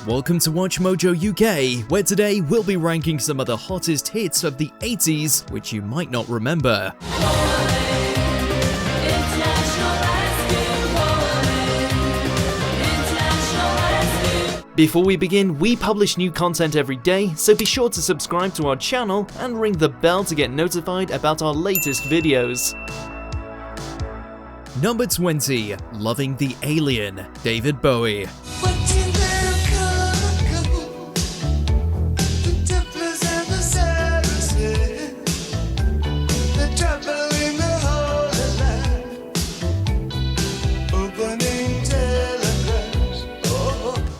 Welcome to WatchMojo UK, where today we'll be ranking some of the hottest hits of the 80s, which you might not remember. Before we begin, we publish new content every day, so be sure to subscribe to our channel and ring the bell to get notified about our latest videos. Number 20. Loving the Alien, David Bowie.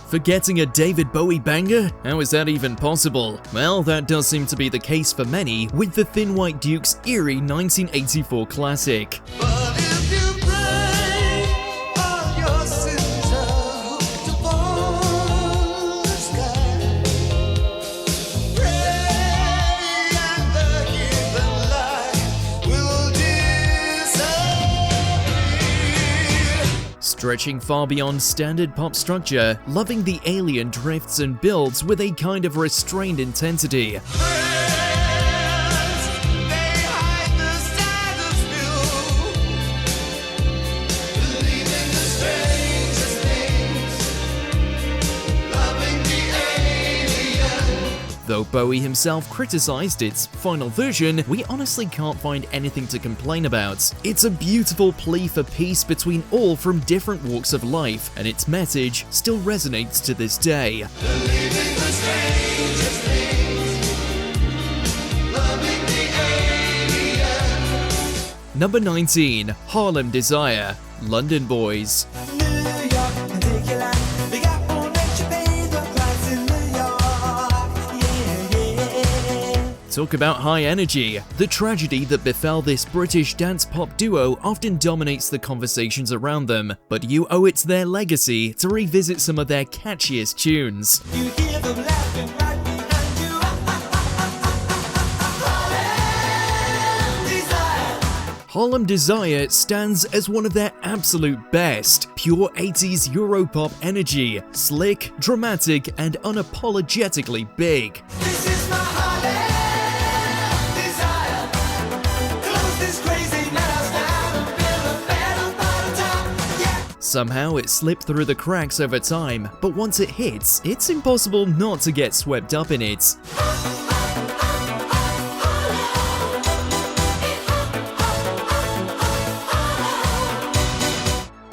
Forgetting a David Bowie banger? How is that even possible? Well, that does seem to be the case for many, with the Thin White Duke's eerie 1984 classic. Stretching far beyond standard pop structure, Loving the Alien drifts and builds with a kind of restrained intensity. Though Bowie himself criticized its final version, we honestly can't find anything to complain about. It's a beautiful plea for peace between all from different walks of life, and its message still resonates to this day. Number 19. Harlem Desire, London Boys. Talk about high energy. The tragedy that befell this British dance pop duo often dominates the conversations around them, but you owe it to their legacy to revisit some of their catchiest tunes. You hear them laughing right behind you. Harlem Desire stands as one of their absolute best. Pure 80s Europop energy, slick, dramatic, and unapologetically big. This is my Harlem. Somehow it slipped through the cracks over time, but once it hits, it's impossible not to get swept up in it.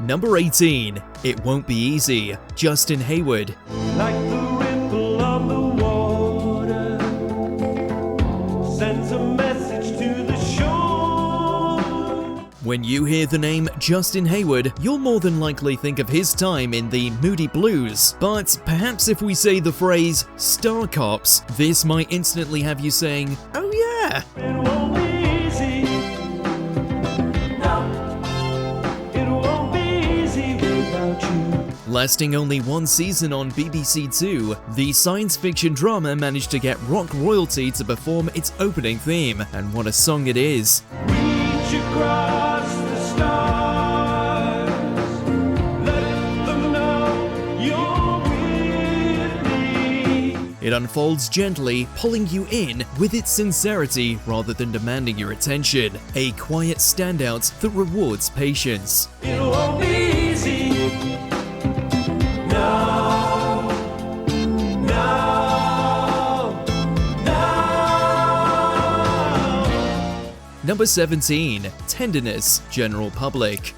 Number 18. It Won't Be Easy, Justin Hayward. Like the ripple of the water sends a message to the shore. When you hear the name Justin Hayward, you'll more than likely think of his time in the Moody Blues, but perhaps if we say the phrase Star Cops, this might instantly have you saying, oh yeah! It won't be easy. No, it won't be easy without you. Lasting only one season on BBC Two, the science fiction drama managed to get rock royalty to perform its opening theme, and what a song it is. Reach across the stars, let them know you're with me. It unfolds gently, pulling you in with its sincerity rather than demanding your attention. A quiet standout that rewards patience. It won't be easy. No, no, no. Number 17. Tenderness, General Public.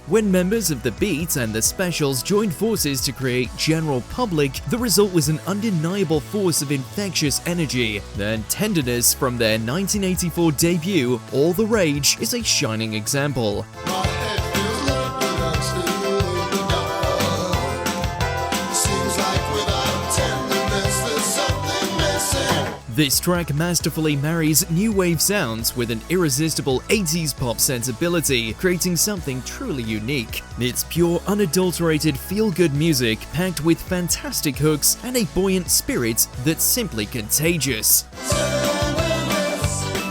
When members of the Beat and the Specials joined forces to create General Public, the result was an undeniable force of infectious energy. Then Tenderness from their 1984 debut, All the Rage, is a shining example. This track masterfully marries new wave sounds with an irresistible 80s pop sensibility, creating something truly unique. It's pure, unadulterated, feel-good music packed with fantastic hooks and a buoyant spirit that's simply contagious. Tenderness,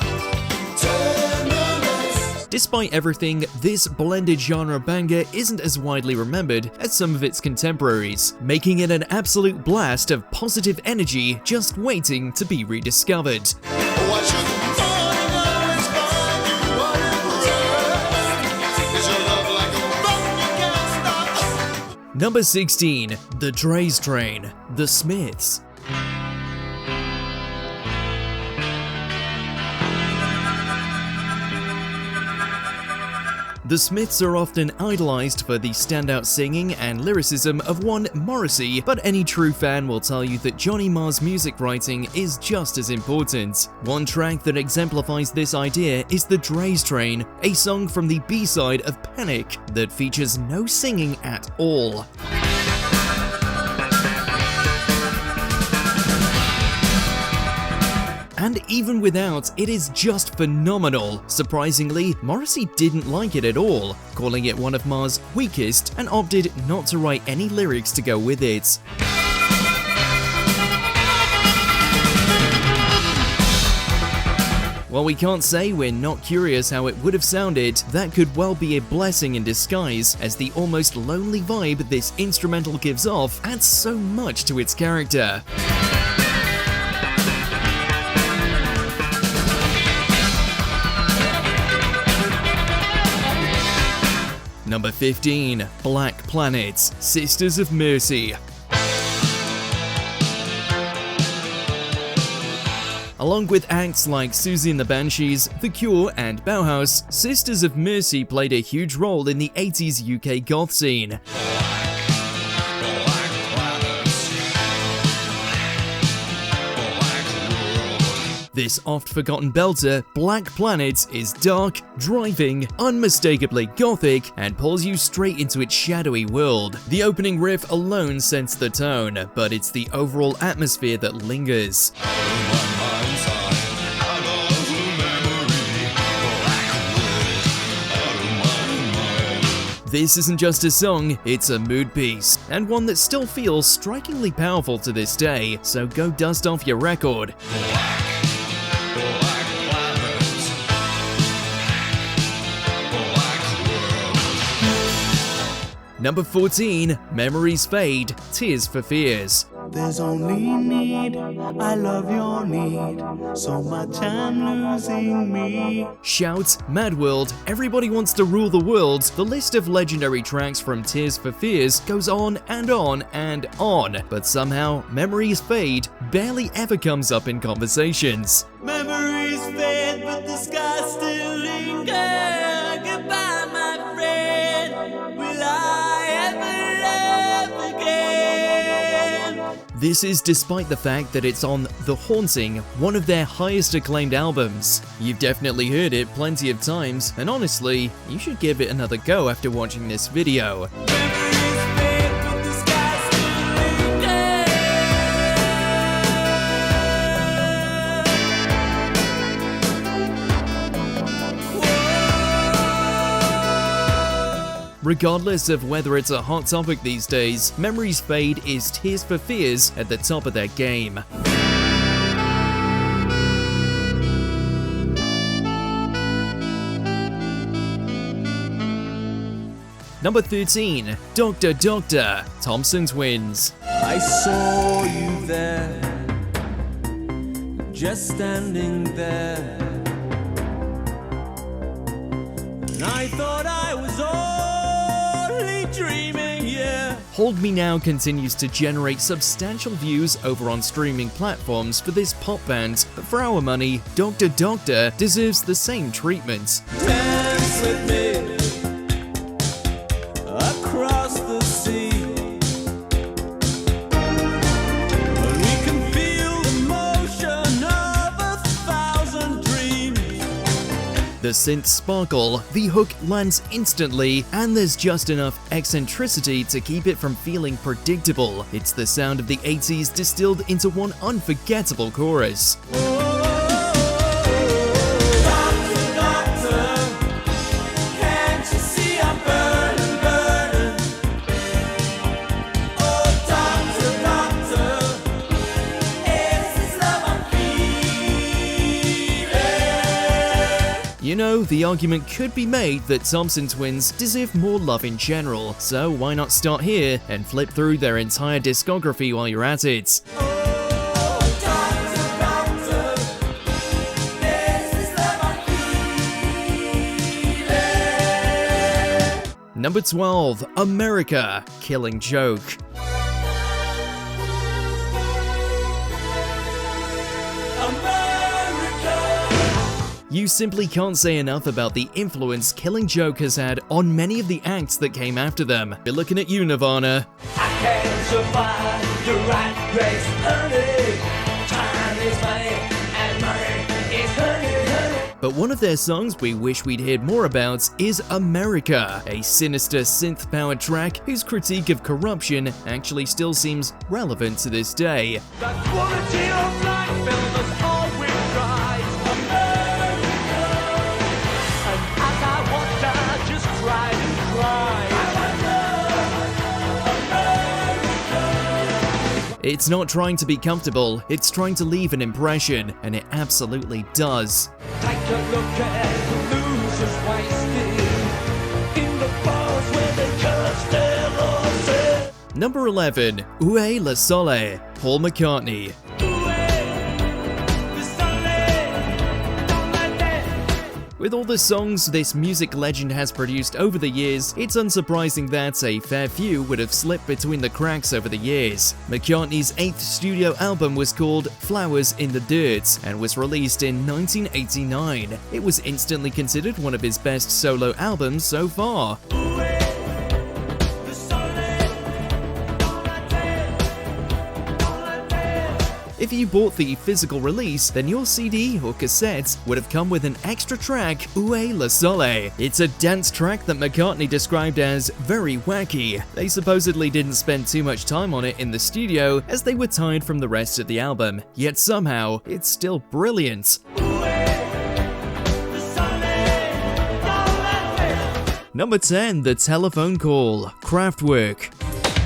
Despite everything, this blended genre banger isn't as widely remembered as some of its contemporaries, making it an absolute blast of positive energy just waiting to be rediscovered. Number 16, The Draize Train, The Smiths. The Smiths are often idolized for the standout singing and lyricism of one Morrissey, but any true fan will tell you that Johnny Marr's music writing is just as important. One track that exemplifies this idea is The Draize Train, a song from the B-side of Panic that features no singing at all. And even without, it is just phenomenal. Surprisingly, Morrissey didn't like it at all, calling it one of Marr's weakest and opted not to write any lyrics to go with it. While we can't say we're not curious how it would have sounded, that could well be a blessing in disguise, as the almost lonely vibe this instrumental gives off adds so much to its character. Number 15, Black Planets, Sisters of Mercy. Along with acts like Susie and the Banshees, The Cure, and Bauhaus, Sisters of Mercy played a huge role in the 80s UK goth scene. This oft-forgotten belter, Black Planets, is dark, driving, unmistakably gothic, and pulls you straight into its shadowy world. The opening riff alone sets the tone, but it's the overall atmosphere that lingers. This isn't just a song, it's a mood piece, and one that still feels strikingly powerful to this day, so go dust off your record. Number 14, Memories Fade, Tears for Fears. There's only need, I love your need, so much I'm losing me. Shout, Mad World, Everybody Wants to Rule the World, the list of legendary tracks from Tears for Fears goes on and on and on, but somehow Memories Fade barely ever comes up in conversations. Memories fade, but the sky still lingers. Goodbye, my friend, will I ever love again? This is despite the fact that it's on The Haunting, one of their highest acclaimed albums. You've definitely heard it plenty of times, and honestly, you should give it another go after watching this video. Regardless of whether it's a hot topic these days, Memories Fade is Tears for Fears at the top of their game. Number 13, Dr. Doctor, Thompson Twins. I saw you there, just standing there, and I thought I was only dreaming, yeah. Hold Me Now continues to generate substantial views over on streaming platforms for this pop band, but for our money, Dr. Doctor deserves the same treatment. Dance with me across the sea, and we can feel the motion of 1,000 dreams. The synths sparkle, the hook lands instantly, and there's just enough eccentricity to keep it from feeling predictable. It's the sound of the 80s distilled into one unforgettable chorus. You know, the argument could be made that Thompson twins deserve more love in general, so why not start here and flip through their entire discography while you're at it. Number 12, America, Killing Joke. You simply can't say enough about the influence Killing Joke has had on many of the acts that came after them. We're looking at you, Nirvana. I can't survive the rat race, honey. Time is money, and money is honey, honey. But one of their songs we wish we'd heard more about is America, a sinister synth-powered track whose critique of corruption actually still seems relevant to this day. The quality of life filled us all with pride. America. And as I walked, I just cried and cried. America. It's not trying to be comfortable, it's trying to leave an impression, and it absolutely does. Take a look at the losers wasted in the bars where they curse their losses. Number 11, Le Soleil, Paul McCartney. With all the songs this music legend has produced over the years, it's unsurprising that a fair few would have slipped between the cracks over the years. McCartney's 8th studio album was called Flowers in the Dirt and was released in 1989. It was instantly considered one of his best solo albums so far. If you bought the physical release, then your CD or cassette would have come with an extra track, Le Soleil. It's a dance track that McCartney described as very wacky. They supposedly didn't spend too much time on it in the studio as they were tired from the rest of the album, yet somehow it's still brilliant. Number 10, The Telephone Call, Kraftwerk.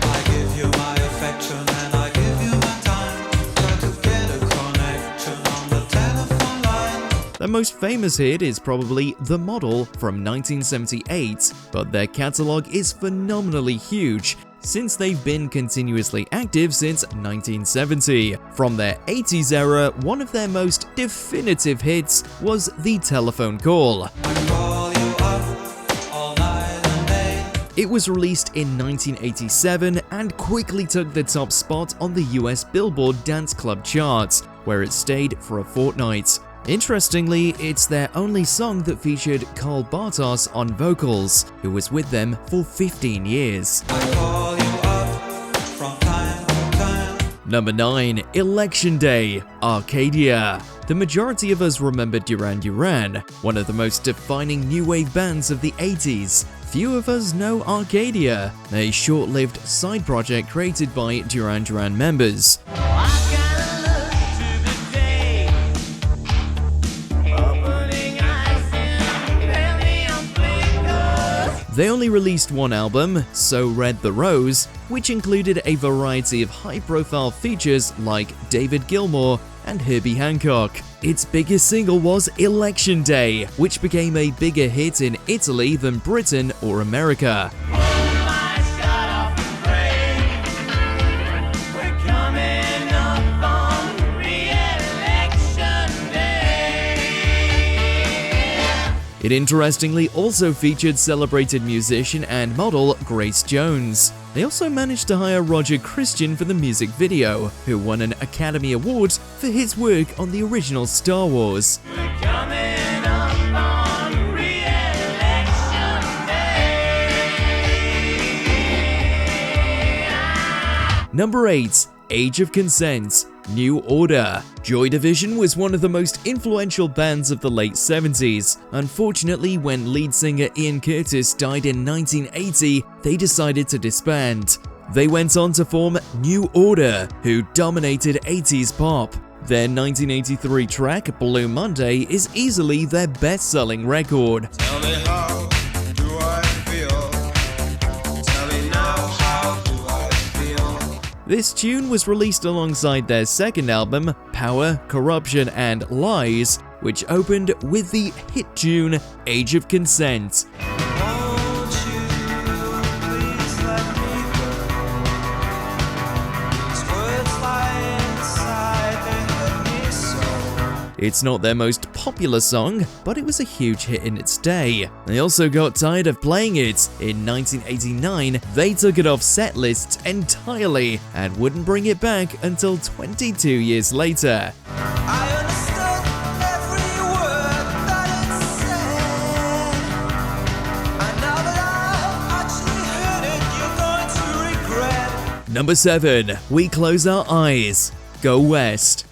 I give you my affection and I give you my time. Try to get a connection on the telephone line. Their most famous hit is probably The Model from 1978, but their catalogue is phenomenally huge, since they've been continuously active since 1970. From their 80s era, one of their most definitive hits was The Telephone Call. I call you up all night and day. It was released in 1987 and quickly took the top spot on the US Billboard Dance Club charts, where it stayed for a fortnight. Interestingly, it's their only song that featured Carl Bartos on vocals, who was with them for 15 years. I call you up from time to time. Number 9, Election Day, Arcadia. The majority of us remember Duran Duran, one of the most defining new wave bands of the 80s. Few of us know Arcadia, a short-lived side project created by Duran Duran members. They only released one album, So Red the Rose, which included a variety of high-profile features like David Gilmour and Herbie Hancock. Its biggest single was Election Day, which became a bigger hit in Italy than Britain or America. It interestingly also featured celebrated musician and model Grace Jones. They also managed to hire Roger Christian for the music video, who won an Academy Award for his work on the original Star Wars. Number 8, Age of Consent, New Order. Joy Division was one of the most influential bands of the late 70s. Unfortunately, when lead singer Ian Curtis died in 1980, they decided to disband. They went on to form New Order, who dominated 80s pop. Their 1983 track, Blue Monday, is easily their best-selling record. Tell me how do I feel? Tell me now how do I feel? This tune was released alongside their second album, Power, Corruption and Lies, which opened with the hit tune Age of Consent. Won't you please let me go? These words lie inside, they hurt me so. It's not their most popular song, but it was a huge hit in its day. They also got tired of playing it. In 1989, they took it off set lists entirely and wouldn't bring it back until 22 years later. I understood every word that it said, and now that I've actually heard it, you're going to regret. Number 7. We Close Our Eyes. Go West.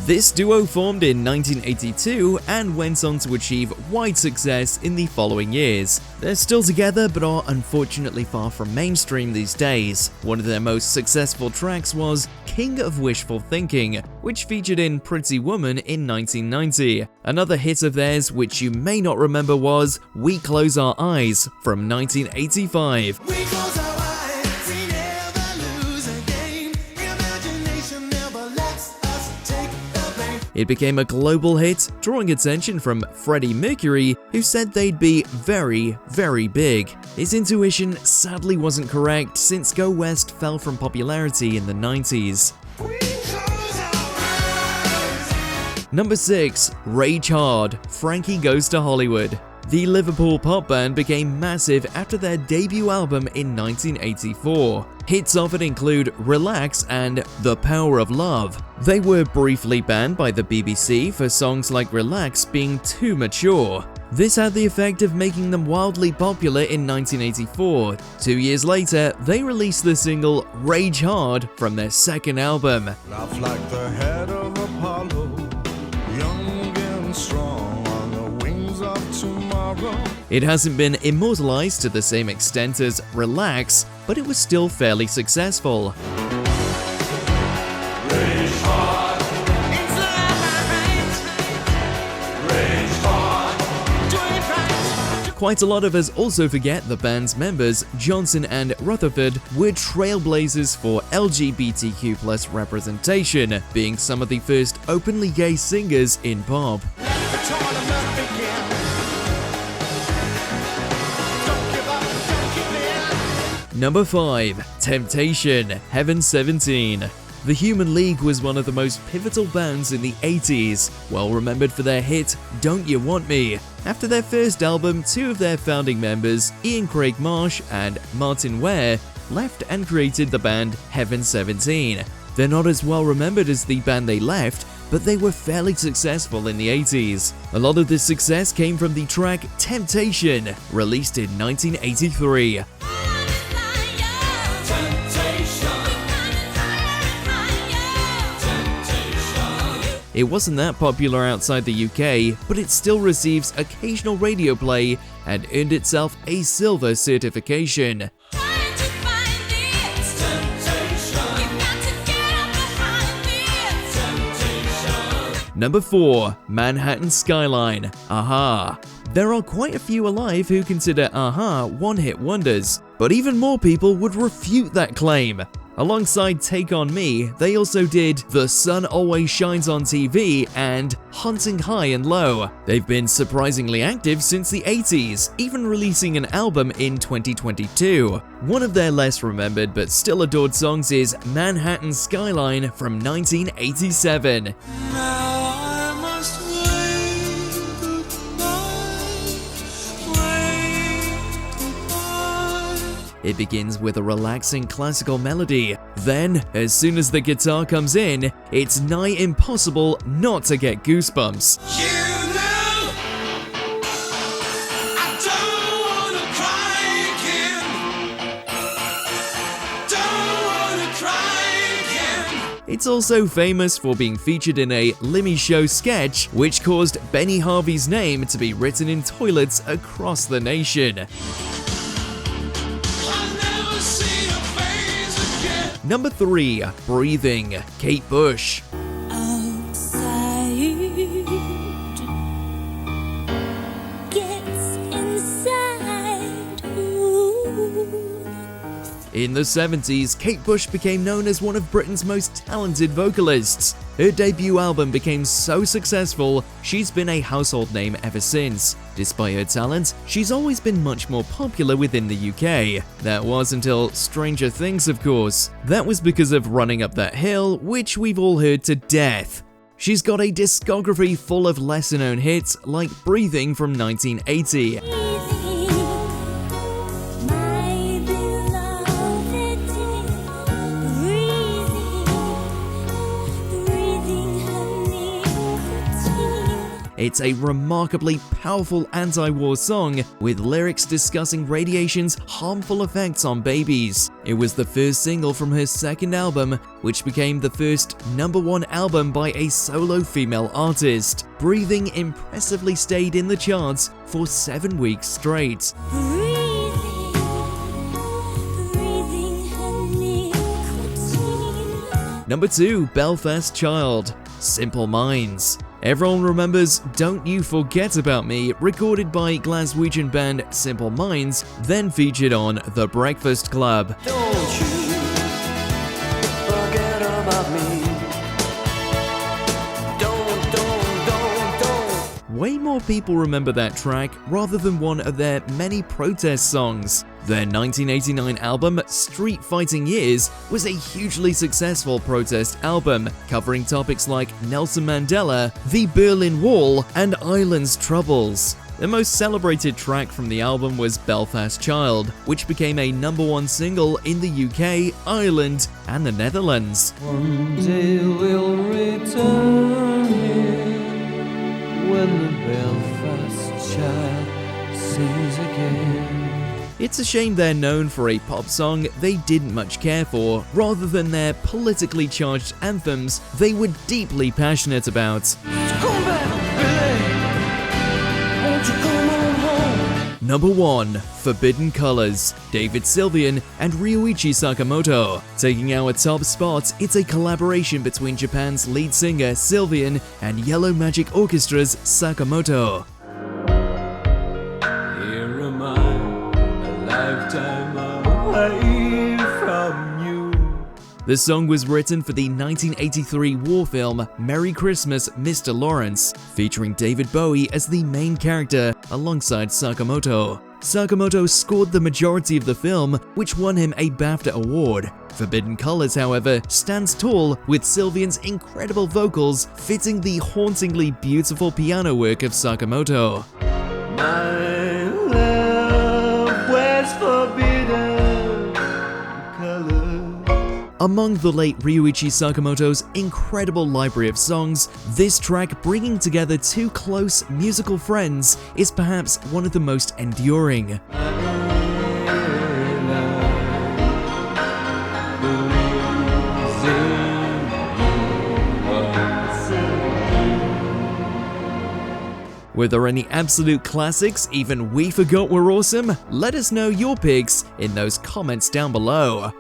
This duo formed in 1982 and went on to achieve wide success in the following years. They're still together but are unfortunately far from mainstream these days. One of their most successful tracks was King of Wishful Thinking, which featured in Pretty Woman in 1990. Another hit of theirs, which you may not remember, was We Close Our Eyes from 1985. We close our eyes, we never lose a game. Imagination never lets us take the blame. It became a global hit, drawing attention from Freddie Mercury, who said they'd be very, very big. His intuition sadly wasn't correct, since Go West fell from popularity in the 90s. We close our eyes. Number 6. Rage Hard, Frankie Goes to Hollywood. The Liverpool pop band became massive after their debut album in 1984. Hits off it include Relax and The Power of Love. They were briefly banned by the BBC for songs like Relax being too mature. This had the effect of making them wildly popular in 1984. 2 years later, they released the single Rage Hard from their second album. Laugh like the head of Apollo, young and strong on the wings of tomorrow. It hasn't been immortalized to the same extent as Relax, but it was still fairly successful. Quite a lot of us also forget the band's members, Johnson and Rutherford, were trailblazers for LGBTQ+ representation, being some of the first openly gay singers in pop. Number 5. Temptation, Heaven 17. The Human League was one of the most pivotal bands in the 80s, well remembered for their hit Don't You Want Me. After their first album, 2 of their founding members, Ian Craig Marsh and Martin Ware, left and created the band Heaven 17. They're not as well remembered as the band they left, but they were fairly successful in the 80s. A lot of this success came from the track Temptation, released in 1983. It wasn't that popular outside the UK, but it still receives occasional radio play and earned itself a silver certification. Number 4. Manhattan Skyline, Aha. There are quite a few alive who consider Aha one-hit wonders, but even more people would refute that claim. Alongside Take On Me, they also did The Sun Always Shines on TV and Hunting High and Low. They've been surprisingly active since the 80s, even releasing an album in 2022. One of their less remembered but still adored songs is Manhattan Skyline from 1987. Now I must wait goodbye. It begins with a relaxing classical melody. Then, as soon as the guitar comes in, it's nigh impossible not to get goosebumps. You know, I don't wanna cry again. Don't wanna cry again. It's also famous for being featured in a Lemmy Show sketch, which caused Benny Harvey's name to be written in toilets across the nation. Number 3. Breathing, Kate Bush. Outside gets inside. Ooh. In the 70s, Kate Bush became known as one of Britain's most talented vocalists. Her debut album became so successful, she's been a household name ever since. Despite her talent, she's always been much more popular within the UK. That was until Stranger Things, of course. That was because of Running Up That Hill, which we've all heard to death. She's got a discography full of lesser-known hits like Breathing from 1980. It's a remarkably powerful anti-war song with lyrics discussing radiation's harmful effects on babies. It was the first single from her second album, which became the first #1 album by a solo female artist. Breathing impressively stayed in the charts for 7 weeks straight. Number 2, Belfast Child, Simple Minds. Everyone remembers Don't You Forget About Me, recorded by Glaswegian band Simple Minds, then featured on The Breakfast Club. Don't you forget about me. Don't. Way more people remember that track rather than one of their many protest songs. Their 1989 album, Street Fighting Years, was a hugely successful protest album, covering topics like Nelson Mandela, the Berlin Wall, and Ireland's troubles. The most celebrated track from the album was Belfast Child, which became a #1 single in the UK, Ireland, and the Netherlands. One day we'll return here when the Belfast child sings again. It's a shame they're known for a pop song they didn't much care for, rather than their politically charged anthems they were deeply passionate about. Come back, Billy. Won't you come on home? Number 1, Forbidden Colors, David Sylvian and Ryuichi Sakamoto. Taking our top spot, it's a collaboration between Japan's lead singer Sylvian and Yellow Magic Orchestra's Sakamoto. Here am I, a lifetime away from you. The song was written for the 1983 war film Merry Christmas, Mr. Lawrence, featuring David Bowie as the main character alongside Sakamoto. Sakamoto scored the majority of the film, which won him a BAFTA award. Forbidden Colors, however, stands tall with Sylvian's incredible vocals fitting the hauntingly beautiful piano work of Sakamoto. My love was forbidden color. Among the late Ryuichi Sakamoto's incredible library of songs, this track bringing together two close musical friends is perhaps one of the most enduring. Were there any absolute classics even we forgot were awesome? Let us know your picks in those comments down below.